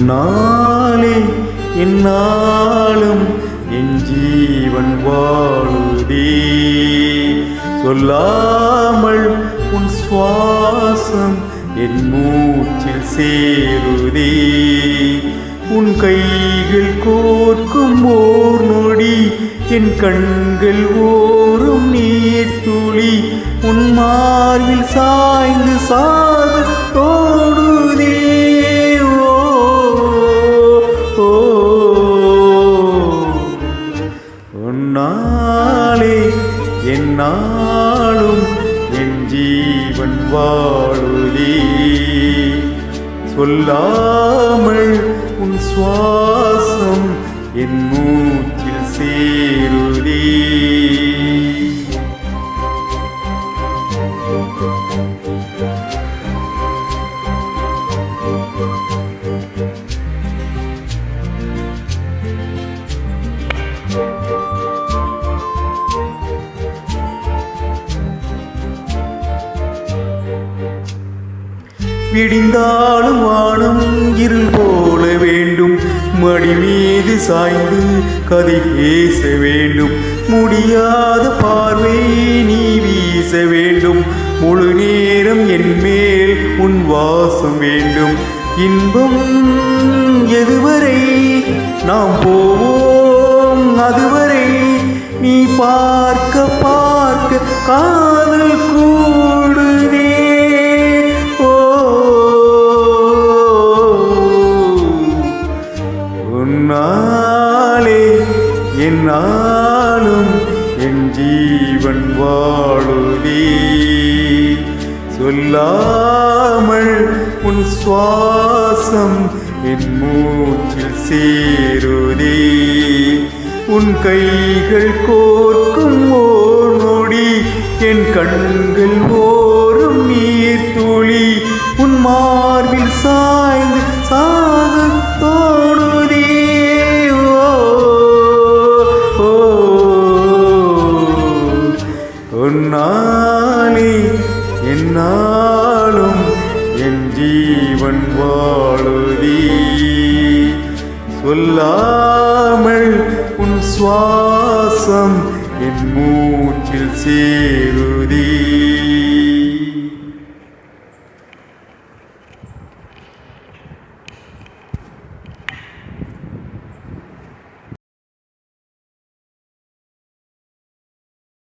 உன்னாலே என்னாலும் என் ஜீவன் வாழுதே. சொல்லாமல் உன் சுவாசம் என் மூச்சில் சேருதே. உன் கைகள் கோர்க்கும் ஓர் நொடி என் கண்கள் ஓரும் நீர் துளி உன் மார்பில் சாய்ந்து சாக தோடுதே. உன்னாலே என்னாலும் என் ஜீவன் வாழுதே. சொல்லாமல் உன் சுவாசம் என் மூச்சில் சேருதே. விடிந்தாலும் வானம் இருள் போல வேண்டும். மடி மீது சாய்ந்து கதை பேச வேண்டும். முடியாத பார்வை நீ வீச வேண்டும். முழு நேரம் என் மேல் உன் வாசம் வேண்டும். இன்பம் எதுவரை நாம் போவோம் அதுவரை நீ பார்க்க பார்க்க காதல் கூடுதே. உன்னாலே என்னாலும் என் ஜீவன் வாழுதே. சொல்லாமல் உன் சுவாசம் என் மூச்சில் சேருதே. உன் கைகள் கோர்க்கும் ஓர் நொடி என் கண்கள் ஓரும் நீர் துளி உன் மார்பில் சாய்ந்து சாக தோடுதே. உன்னாலே என்னாலும் என் ஜீவன் வாழுதே. சொல்லாமல் உன் சுவாசம் என் மூச்சில் சேருதே.